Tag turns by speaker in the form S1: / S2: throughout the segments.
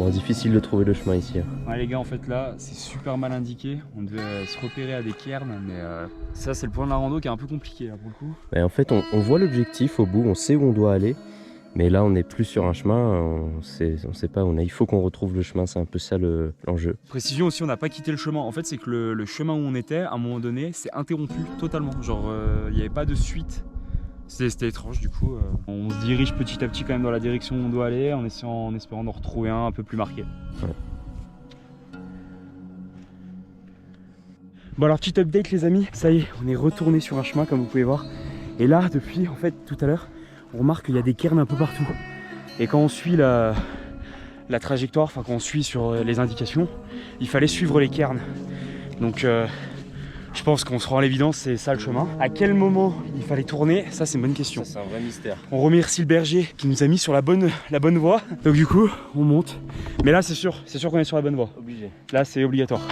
S1: Bon, difficile de trouver le chemin ici.
S2: Ouais les gars, en fait là c'est super mal indiqué, on devait se repérer à des cairns, mais ça c'est le point de la rando qui est un peu compliqué là pour le coup.
S1: Mais en fait on voit l'objectif au bout, on sait où on doit aller, mais là on n'est plus sur un chemin, on sait pas où on est, il faut qu'on retrouve le chemin, c'est un peu ça l'enjeu.
S2: Précision aussi, on n'a pas quitté le chemin, en fait c'est que le chemin où on était à un moment donné s'est interrompu totalement, genre il n'y avait pas de suite. C'était étrange du coup, on se dirige petit à petit quand même dans la direction où on doit aller en espérant d'en retrouver un peu plus marqué.
S1: Ouais.
S2: Bon alors petit update les amis, ça y est, on est retourné sur un chemin comme vous pouvez voir. Et là depuis en fait tout à l'heure, on remarque qu'il y a des cairns un peu partout. Et quand on suit la trajectoire, enfin quand on suit sur les indications, il fallait suivre les cairns. Donc je pense qu'on se rend à l'évidence, c'est ça le chemin. À quel moment il fallait tourner, ça c'est une bonne question.
S1: Ça c'est un vrai mystère.
S2: On remercie le berger qui nous a mis sur la bonne voie. Donc du coup, on monte. Mais là c'est sûr qu'on est sur la bonne voie.
S1: Obligé.
S2: Là c'est obligatoire.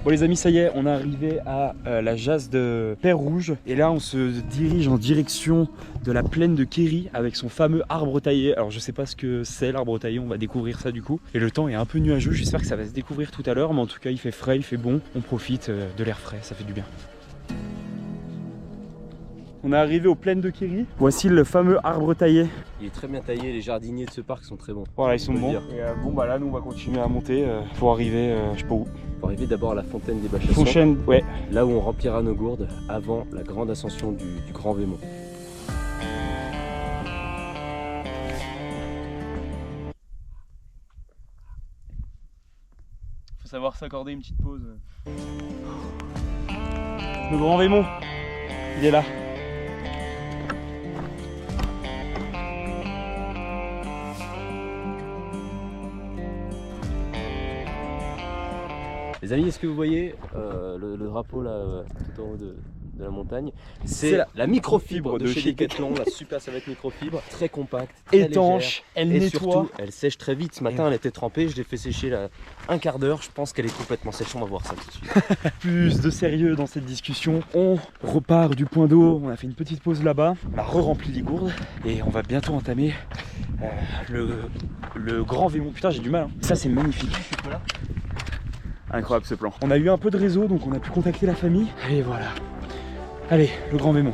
S2: Bon les amis, ça y est, on est arrivé à la Jasse de Père Rouge. Et là on se dirige en direction de la plaine de Kéry avec son fameux arbre taillé. Alors je sais pas ce que c'est l'arbre taillé, on va découvrir ça du coup. Et le temps est un peu nuageux, j'espère que ça va se découvrir tout à l'heure. Mais en tout cas il fait frais, il fait bon, on profite de l'air frais, ça fait du bien. On est arrivé aux plaines de Kéry. Voici le fameux arbre taillé.
S1: Il est très bien taillé, les jardiniers de ce parc sont très bons.
S2: Voilà, ils sont bons. Et bon bah là nous on va continuer à monter pour arriver je sais pas où.
S1: Pour arriver d'abord à la fontaine des Bachassons.
S2: Fontaine, ouais.
S1: Là où on remplira nos gourdes avant la grande ascension du Grand Vémont.
S2: Faut savoir s'accorder une petite pause. Le Grand Vémont, il est là.
S1: Les amis, est-ce que vous voyez le drapeau là tout en haut de la montagne? C'est la microfibre de chez Decathlon, la super serviette microfibre, très compacte, très
S2: étanche,
S1: légère,
S2: elle
S1: et
S2: nettoie.
S1: surtout, elle sèche très vite. Ce matin, elle était trempée, je l'ai fait sécher là, un quart d'heure. Je pense qu'elle est complètement sèche. On va voir ça tout de suite.
S2: Plus de sérieux dans cette discussion. On repart du point d'eau. On a fait une petite pause là-bas. On a re-rempli les gourdes et on va bientôt entamer le Grand Vémont. Putain, j'ai du mal. Hein. Ça, c'est magnifique. Incroyable ce plan. On a eu un peu de réseau, donc on a pu contacter la famille. Et voilà. Allez, le Grand Vémont.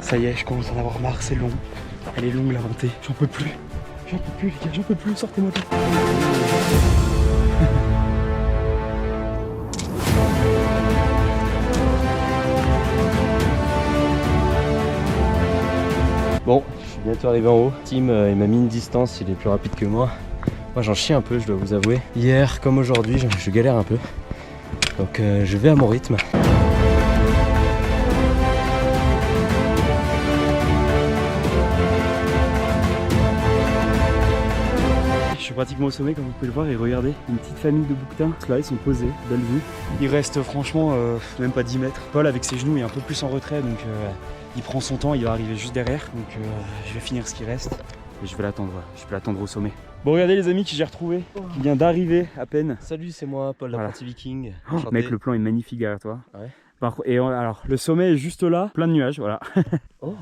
S2: Ça y est, je commence à en avoir marre, c'est long. Elle est longue la montée. J'en peux plus. J'en peux plus les gars, j'en peux plus, sortez-moi tout.
S1: Bon, je suis bientôt arrivé en haut. Tim il m'a mis une distance, il est plus rapide que moi. Moi j'en chie un peu, je dois vous avouer. Hier comme aujourd'hui, je galère un peu. Donc je vais à mon rythme.
S2: Je suis pratiquement au sommet comme vous pouvez le voir et regardez, une petite famille de bouquetins, là ils sont posés, belle vue. Il reste franchement même pas 10 mètres. Paul avec ses genoux est un peu plus en retrait donc il prend son temps, il va arriver juste derrière. Donc je vais finir ce qui reste et je vais l'attendre au sommet. Bon regardez les amis qui j'ai retrouvé, qui vient d'arriver à peine.
S1: Salut, c'est moi, Paul l'apprenti viking.
S2: Oh, mec, le plan est magnifique derrière toi.
S1: Ouais.
S2: Et alors le sommet est juste là, plein de nuages, voilà.
S1: Oh.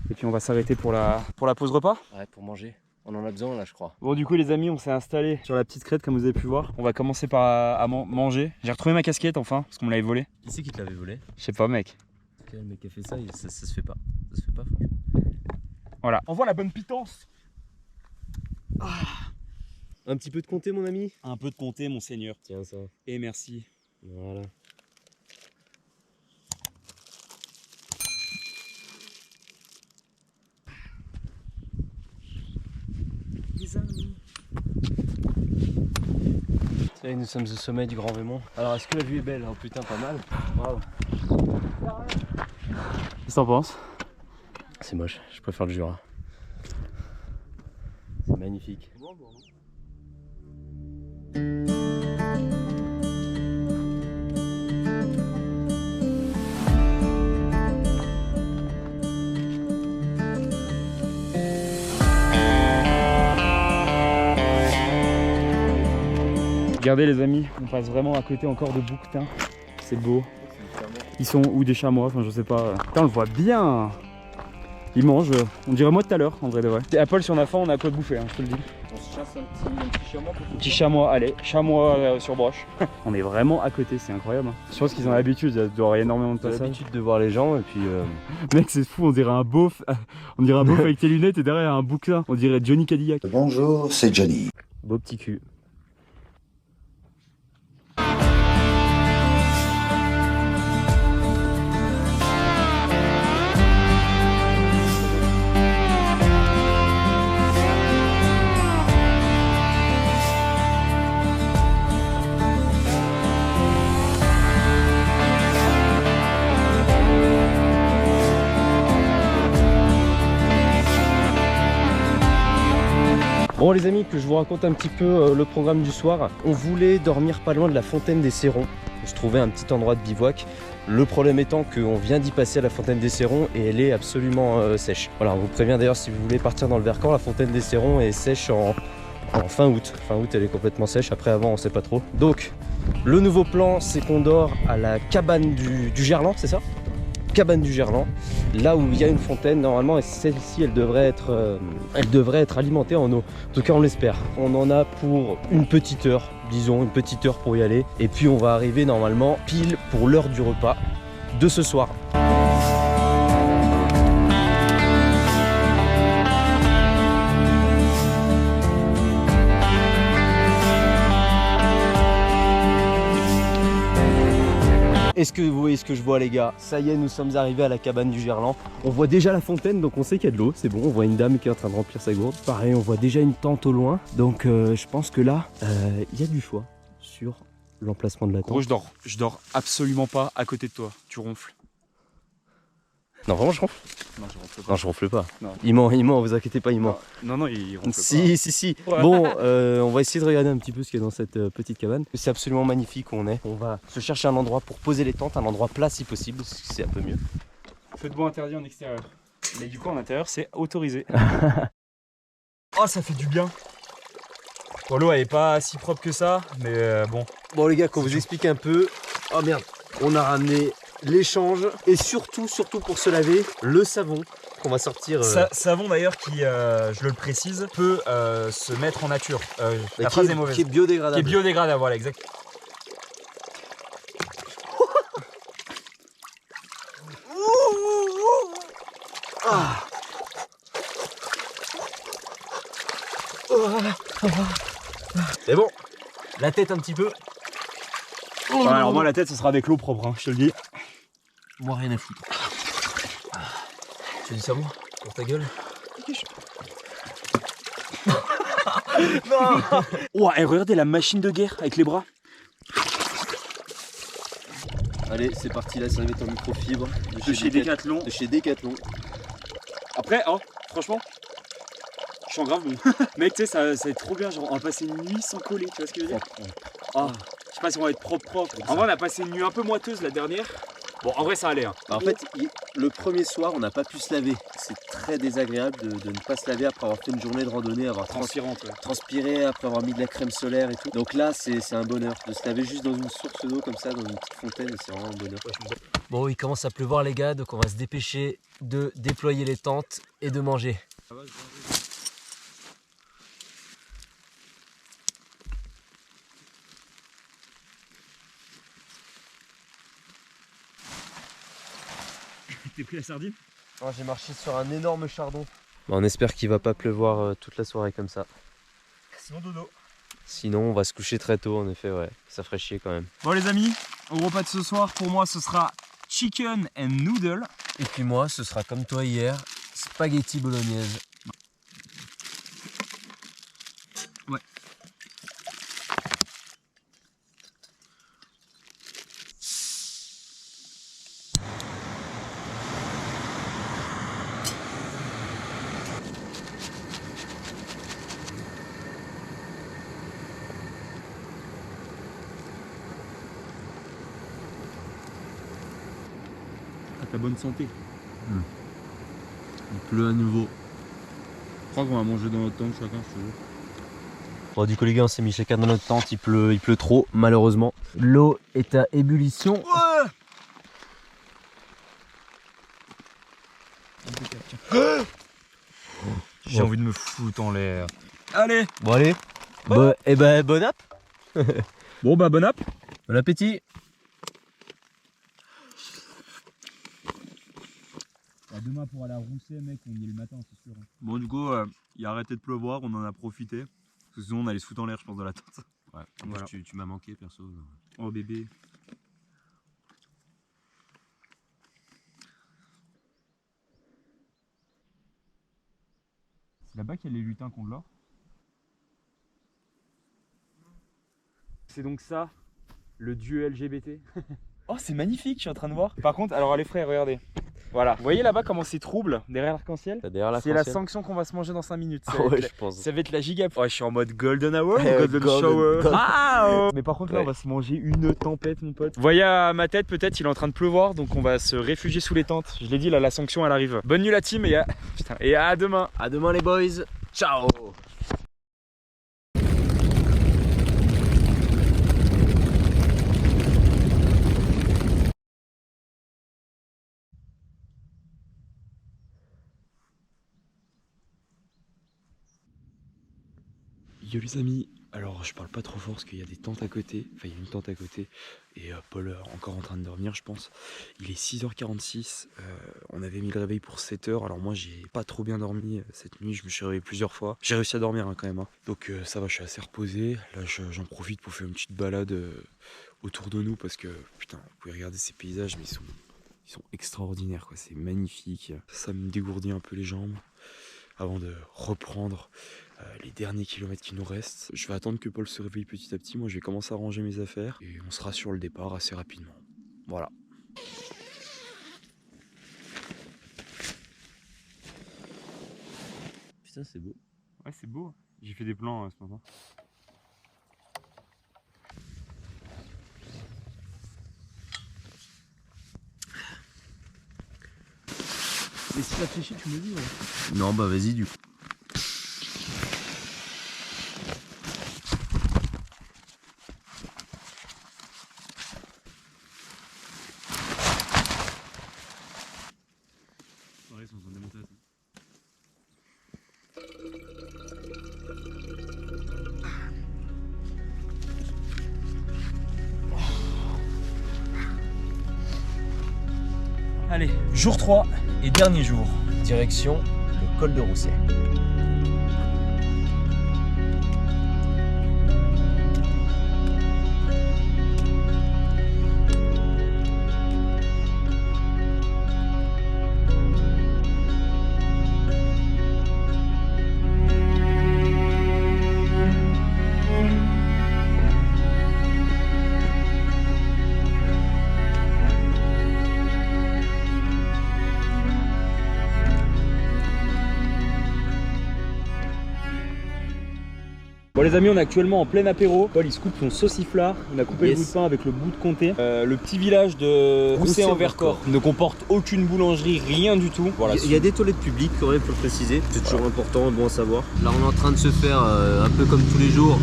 S2: Et puis on va s'arrêter pour la pause repas.
S1: Ouais, pour manger. On en a besoin là, je crois.
S2: Bon du coup les amis, on s'est installé sur la petite crête comme vous avez pu voir. On va commencer par manger. J'ai retrouvé ma casquette enfin, parce qu'on me l'avait volée.
S1: Qui c'est qui te l'avait volé?
S2: Je sais pas mec.
S1: Quel mec a fait ça, ça se fait pas. Ça se fait pas franchement.
S2: Voilà. On voit la bonne pitance.
S1: Ah. Un petit peu de comté mon ami?
S2: Un peu de comté mon seigneur.
S1: Tiens ça.
S2: Et merci.
S1: Voilà. Ça y est, nous sommes au sommet du Grand Vémont. Alors est-ce que la vue est belle? Oh putain, pas mal. Waouh.
S2: Qu'est-ce que t'en penses?
S1: C'est moche, je préfère le Jura. C'est magnifique.
S2: Regardez les amis, on passe vraiment à côté encore de bouquetins. C'est beau. Ils sont où des chamois, enfin je sais pas. Putain, on le voit bien. Ils mangent, on dirait moi tout à l'heure en vrai de vrai. Et Apple, si on a faim, on a quoi de bouffer, hein, je te le dis.
S1: On se chasse un petit chamois pour
S2: Un petit chamois, allez, chamois sur broche. On est vraiment à côté, c'est incroyable. Je pense qu'ils ont l'habitude, il doit y avoir énormément de
S1: J'ai
S2: passages.
S1: l'habitude de voir les gens et puis
S2: Mec, c'est fou, on dirait un beauf. On dirait un beauf avec tes lunettes et derrière un bouquin. On dirait Johnny Cadillac.
S3: Bonjour, c'est Johnny.
S1: beau petit cul. Bon les amis, que je vous raconte un petit peu le programme du soir. On voulait dormir pas loin de la fontaine des Cérons. Se trouver un petit endroit de bivouac. Le problème étant qu'on vient d'y passer à la fontaine des Cérons et elle est absolument sèche. Voilà, on vous prévient d'ailleurs si vous voulez partir dans le Vercors, la fontaine des Cérons est sèche en fin août. Fin août elle est complètement sèche, après avant on sait pas trop. Donc le nouveau plan c'est qu'on dort à la cabane du Gerland, c'est ça ? Cabane du Gerland, là où il y a une fontaine normalement, et celle-ci elle devrait être alimentée en eau. En tout cas on l'espère. On en a pour une petite heure, disons une petite heure pour y aller, et puis on va arriver normalement pile pour l'heure du repas de ce soir. Est-ce que vous voyez ce que je vois les gars? Ça y est, nous sommes arrivés à la cabane du Gerland. On voit déjà la fontaine, donc on sait qu'il y a de l'eau, c'est bon. On voit une dame qui est en train de remplir sa gourde. Pareil, on voit déjà une tente au loin. Donc je pense que là, il y a du choix sur l'emplacement de la tente.
S2: Gros, je dors absolument pas à côté de toi. Tu ronfles.
S1: Non, vraiment, je ronfle?
S2: Non, je ronfle pas.
S1: Non, je ronfle pas.
S2: Non.
S1: Il ment, vous inquiétez pas, il ment.
S2: Non, il ronfle
S1: Si.
S2: Ouais.
S1: Bon, on va essayer de regarder un petit peu ce qu'il y a dans cette petite cabane. C'est absolument magnifique où on est. On va se chercher un endroit pour poser les tentes, un endroit plat si possible, c'est un peu mieux.
S2: Feu de bois interdit en extérieur. Mais du coup, en intérieur, c'est autorisé. Oh, ça fait du bien. Bon, l'eau, elle est pas si propre que ça, mais bon.
S1: Bon les gars, qu'on vous explique un peu. Oh merde, on a ramené l'échange et surtout pour se laver, le savon qu'on va sortir.
S2: Savon d'ailleurs qui, je le précise, peut se mettre en nature. La phrase est mauvaise.
S1: Qui est biodégradable.
S2: Qui est biodégradable, voilà, exact.
S1: C'est bon. La tête un petit peu.
S2: Ouais, alors moi la tête, ce sera avec l'eau propre, hein, je te le dis.
S1: Moi rien à foutre. Tu dis ça moi pour ta gueule?
S2: Non. Oh, et regardez la machine de guerre avec les bras.
S1: Allez, c'est parti, la serviette en microfibre
S2: De chez Decathlon.
S1: De chez Decathlon.
S2: Après, oh, franchement, je sens grave bon. Mec, tu sais, ça va être trop bien. Genre, on va passer une nuit sans coller, tu vois ce que je veux dire? Oh, je sais pas si on va être propre. En vrai, on a passé une nuit un peu moiteuse la dernière. Bon, en vrai, ça allait. Hein.
S1: En fait, le premier soir, on n'a pas pu se laver. C'est très désagréable de ne pas se laver après avoir fait une journée de randonnée, avoir transpiré, après avoir mis de la crème solaire et tout. Donc là, c'est un bonheur de se laver juste dans une source d'eau comme ça, dans une petite fontaine, c'est vraiment un bonheur. Bon, il commence à pleuvoir les gars, donc on va se dépêcher de déployer les tentes et de manger.
S2: T'as pris la sardine?
S1: Oh, j'ai marché sur un énorme chardon. On espère qu'il va pas pleuvoir toute la soirée comme ça.
S2: Sinon dodo.
S1: Sinon on va se coucher très tôt en effet, ouais. Ça ferait chier quand même.
S2: Bon les amis, au repas de ce soir, pour moi ce sera chicken and noodle.
S1: Et puis moi ce sera comme toi hier, spaghetti bolognaise.
S2: Ouais. À ta bonne santé.
S1: Il pleut à nouveau.
S2: Je crois qu'on va manger dans notre tente chacun si tu veux.
S1: Bon, du coup les gars, on s'est mis chacun dans notre tente, il pleut trop malheureusement. L'eau est à ébullition.
S2: J'ai envie de me foutre en l'air. Allez.
S1: Bon allez. Bon, et ben bon app.
S2: Bon bah bon app.
S1: Bon appétit.
S2: Demain pour aller à Rousset, mec, on y est le matin, c'est sûr. Bon, du coup, il a arrêté de pleuvoir, on en a profité. Parce que sinon, on allait se foutre en l'air, je pense, dans la tente.
S1: Ouais, voilà. Tu m'as manqué, perso.
S2: Oh bébé. C'est là-bas qu'il y a les lutins contre l'or. C'est donc ça, le dieu LGBT. Oh, c'est magnifique, je suis en train de voir. Par contre, alors les frères, regardez. Voilà, vous voyez là-bas comment c'est trouble derrière l'arc-en-ciel? C'est la sanction qu'on va se manger dans 5 minutes. Ça va être la giga. Ouais, je suis en mode golden hour ou golden shower. Mais par contre là, on va se manger une tempête, mon pote. Vous voyez à ma tête, peut-être il est en train de pleuvoir, donc on va se réfugier sous les tentes. Je l'ai dit, là, la sanction elle arrive. Bonne nuit la team et à demain.
S1: À demain les boys. Ciao.
S2: Yo les amis, alors je parle pas trop fort parce qu'il y a des tentes à côté, enfin il y a une tente à côté et Paul encore en train de dormir je pense. Il est 6h46, on avait mis le réveil pour 7h, alors moi j'ai pas trop bien dormi cette nuit, je me suis réveillé plusieurs fois. J'ai réussi à dormir quand même, donc ça va, je suis assez reposé. Là j'en profite pour faire une petite balade autour de nous parce que putain, vous pouvez regarder ces paysages mais ils sont extraordinaires quoi, c'est magnifique. Ça me dégourdit un peu les jambes avant de reprendre les derniers kilomètres qui nous restent. Je vais attendre que Paul se réveille petit à petit. Moi, je vais commencer à ranger mes affaires et on sera sur le départ assez rapidement. Voilà.
S1: Putain, c'est beau.
S2: Ouais, c'est beau. J'ai fait des plans ce matin. Mais si t'as réfléchi, tu me dis. Ouais.
S1: Non, bah vas-y du coup.
S2: Ils sont en train de démonter ça. Allez, jour 3 et dernier jour.
S1: Direction le col de Rousset.
S2: Bon les amis, on est actuellement en plein apéro. Paul il se coupe son sauciflard, il a coupé le bout de pain avec le bout de comté. Le petit village de Rousset en Vercors ne comporte aucune boulangerie, rien du tout. Voilà,
S1: il y a des toilettes publiques quand même, faut le préciser, c'est toujours important, bon à savoir. Là on est en train de se faire un peu comme tous les jours,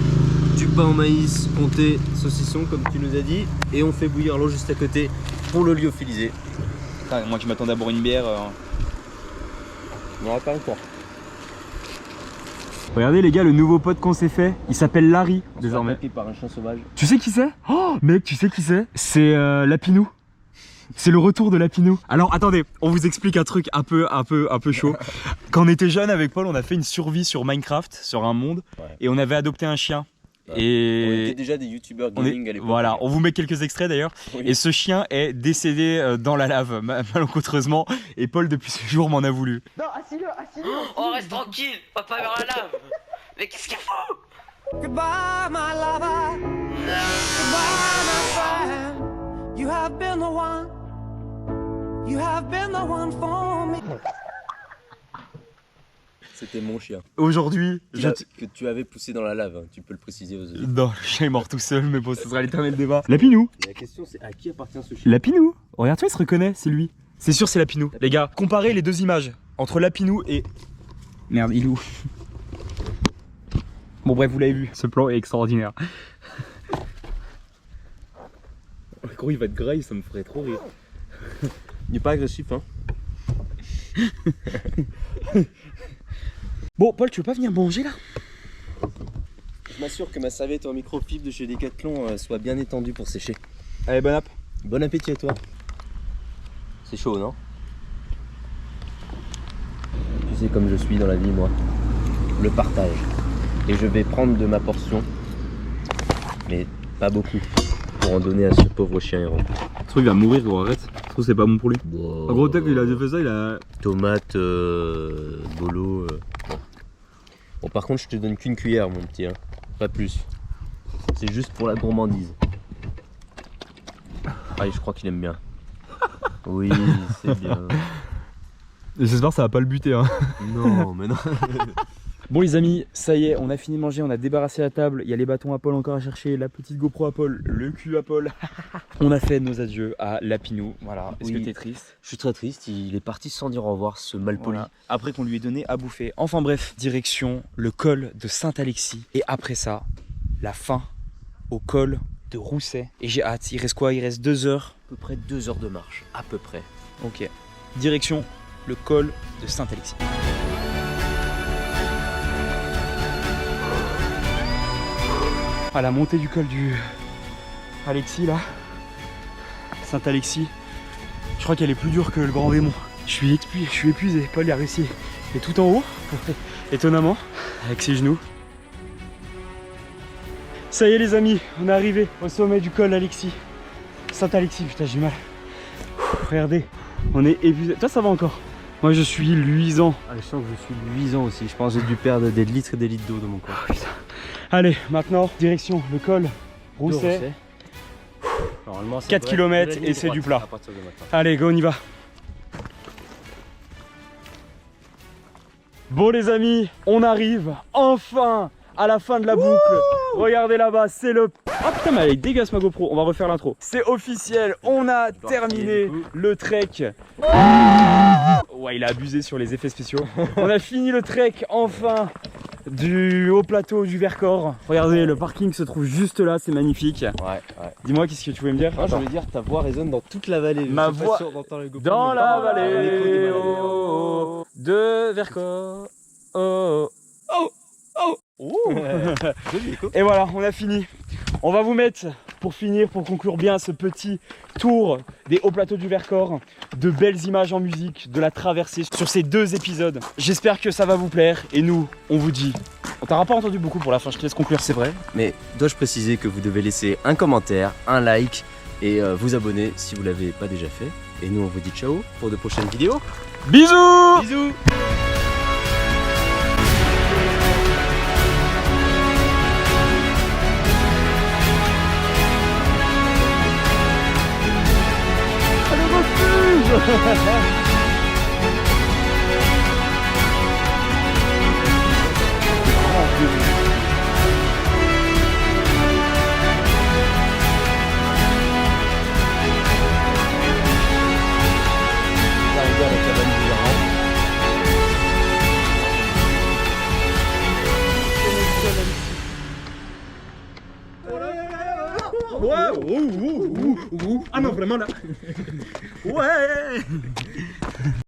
S1: du pain au maïs, comté, saucisson comme tu nous as dit, et on fait bouillir l'eau juste à côté pour le lyophilisé.
S2: Moi qui m'attendais à boire une bière.
S1: Non, pas encore.
S2: Regardez les gars, le nouveau pote qu'on s'est fait, il s'appelle Larry désormais.
S1: Par un chien sauvage.
S2: Tu sais qui c'est? Oh mec, tu sais qui c'est? C'est Lapinou. C'est le retour de Lapinou. Alors attendez, on vous explique un truc un peu chaud. Quand on était jeune avec Paul, on a fait une survie sur Minecraft, sur un monde, et on avait adopté un chien.
S1: Ouais. Et on était déjà des youtubeurs gaming à l'époque.
S2: Voilà, on vous met quelques extraits d'ailleurs. Oui. Et ce chien est décédé dans la lave, malencontreusement. Et Paul, depuis ce jour, m'en a voulu.
S3: Non, assis-le.
S4: Oh, reste tranquille, papa vers la lave. Mais qu'est-ce qu'il faut?
S3: Goodbye, my lover. Goodbye, my friend. You have been the one. You have been the one for me.
S1: C'était mon chien.
S2: Aujourd'hui,
S1: que tu avais poussé dans la lave, hein. Tu peux le préciser aux autres.
S2: Non, le chien est mort tout seul, mais bon, ce sera l'éternel débat. Lapinou.
S1: Et la question c'est à qui appartient ce chien?
S2: Lapinou. Regarde-toi, il se reconnaît, c'est lui. C'est sûr, c'est Lapinou. Les gars, comparez les deux images entre Lapinou et... Merde, il est où? Bon bref, vous l'avez vu, ce plan est extraordinaire. Gros, il va être graille, ça me ferait trop rire.
S1: Il n'est pas agressif, hein.
S2: Bon, Paul, tu veux pas venir manger là?
S1: Je m'assure que ma serviette en microfibre de chez Decathlon soit bien étendue pour sécher.
S2: Allez, bon app.
S1: Bon appétit à toi. C'est chaud, non? Tu sais comme je suis dans la vie, moi. Le partage. Et je vais prendre de ma portion, mais pas beaucoup, pour en donner à ce pauvre chien errant.
S2: Ce truc il va mourir, gros, arrête. Je trouve que c'est pas bon pour lui.
S1: Wow.
S2: En gros, tech, il a fait ça, il a...
S1: Tomate, bolo. Bon, par contre, je te donne qu'une cuillère, mon petit, hein. Pas plus. C'est juste pour la gourmandise. Ah, je crois qu'il aime bien. Oui, c'est bien.
S2: J'espère que ça va pas le buter, hein.
S1: Non, mais non.
S2: Bon les amis, ça y est, on a fini de manger, on a débarrassé la table, il y a les bâtons à Paul encore à chercher, la petite GoPro à Paul, le cul à Paul. On a fait nos adieux à Lapinou, voilà. Est-ce
S1: Oui.
S2: que t'es triste?
S1: Je suis très triste, il est parti sans dire au revoir, ce malpoli.
S2: Voilà. Après qu'on lui ait donné à bouffer. Enfin bref, direction le col de Saint-Alexis. Et après ça, la fin au col de Rousset. Et j'ai hâte, il reste quoi? Il reste 2 heures.
S1: À peu près 2 heures de marche, à peu près.
S2: Ok. Direction le col de Saint-Alexis. À la montée du col du Alexis là, Saint-Alexis, je crois qu'elle est plus dure que le Grand Raymond. Je suis épuisé, Paul a réussi. Il est tout en haut, étonnamment, avec ses genoux. Ça y est les amis, on est arrivé au sommet du col Alexis. Saint-Alexis, putain j'ai du mal. Regardez, on est épuisé. Toi ça va encore? Moi je suis luisant.
S1: Ah, je sens que je suis luisant aussi, je pense que j'ai dû perdre des litres et des litres d'eau dans mon corps.
S2: Oh, putain. Allez, maintenant, direction le col Rousset.
S1: Normalement,
S2: 4 km et c'est du plat. Allez, go, on y va. Bon les amis, on arrive enfin à la fin de la boucle. Regardez là-bas, c'est le... Ah putain, mais elle est dégueulasse ma GoPro, on va refaire l'intro. C'est officiel, on a terminé le trek. Ouais, il a abusé sur les effets spéciaux. On a fini le trek enfin du haut plateau du Vercors. Regardez, le parking se trouve juste là, c'est magnifique.
S1: Ouais.
S2: Dis-moi, qu'est-ce que tu voulais me dire?
S1: Ah, je voulais dire, ta voix résonne dans toute la vallée.
S2: Ma
S1: Je suis pas
S2: voix
S1: sûr d'entendre les GoPro,
S2: dans
S1: mais
S2: la
S1: l'écho
S2: vallée
S1: de ma
S2: oh, de Vercors. Oh, oh, oh, oh.
S1: Joli écho.
S2: Et voilà, on a fini. On va vous mettre, pour finir, pour conclure bien ce petit tour des hauts plateaux du Vercors, de belles images en musique, de la traversée sur ces 2 épisodes. J'espère que ça va vous plaire et nous, on vous dit... On t'aura pas entendu beaucoup pour la fin, je te laisse conclure, c'est vrai.
S1: Mais dois-je préciser que vous devez laisser un commentaire, un like et vous abonner si vous l'avez pas déjà fait. Et nous on vous dit ciao pour de prochaines vidéos.
S2: Bisous!
S1: Bisous.
S2: Ah non, vraiment là. Ouais.